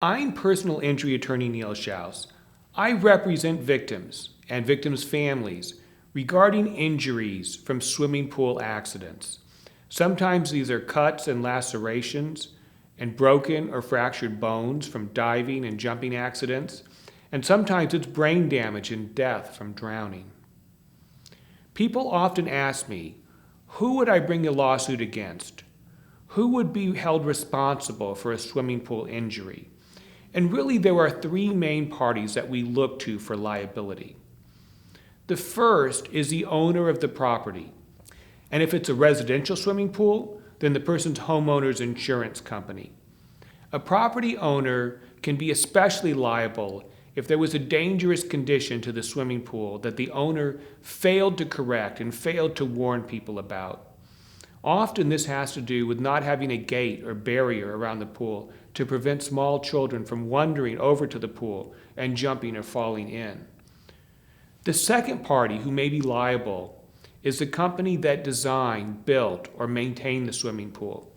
I'm personal injury attorney Neil Shouse. I represent victims and victims' families regarding injuries from swimming pool accidents. Sometimes these are cuts and lacerations and broken or fractured bones from diving and jumping accidents, and sometimes it's brain damage and death from drowning. People often ask me, who would I bring a lawsuit against? Who would be held responsible for a swimming pool injury? And really, there are three main parties that we look to for liability. The first is the owner of the property. And if it's a residential swimming pool, then the person's homeowner's insurance company. A property owner can be especially liable if there was a dangerous condition to the swimming pool that the owner failed to correct and failed to warn people about. Often this has to do with not having a gate or barrier around the pool to prevent small children from wandering over to the pool and jumping or falling in. The second party who may be liable is the company that designed, built, or maintained the swimming pool.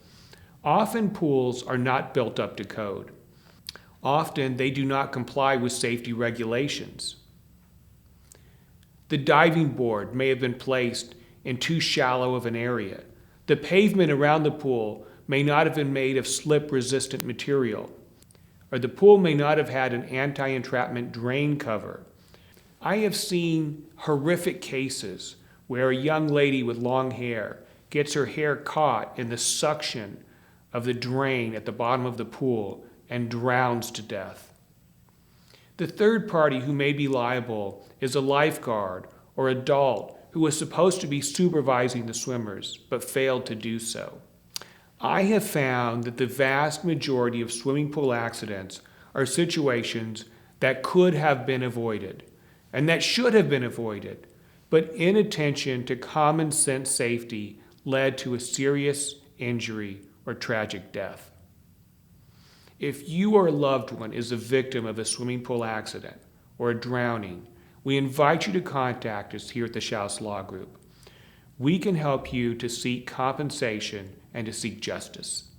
Often pools are not built up to code. Often they do not comply with safety regulations. The diving board may have been placed in too shallow of an area. The pavement around the pool may not have been made of slip-resistant material, or the pool may not have had an anti-entrapment drain cover. I have seen horrific cases where a young lady with long hair gets her hair caught in the suction of the drain at the bottom of the pool and drowns to death. The third party who may be liable is a lifeguard or adult who was supposed to be supervising the swimmers but failed to do so. I have found that the vast majority of swimming pool accidents are situations that could have been avoided and that should have been avoided, but inattention to common sense safety led to a serious injury or tragic death. If you or a loved one is a victim of a swimming pool accident or a drowning, we invite you to contact us here at the Shouse Law Group. We can help you to seek compensation and to seek justice.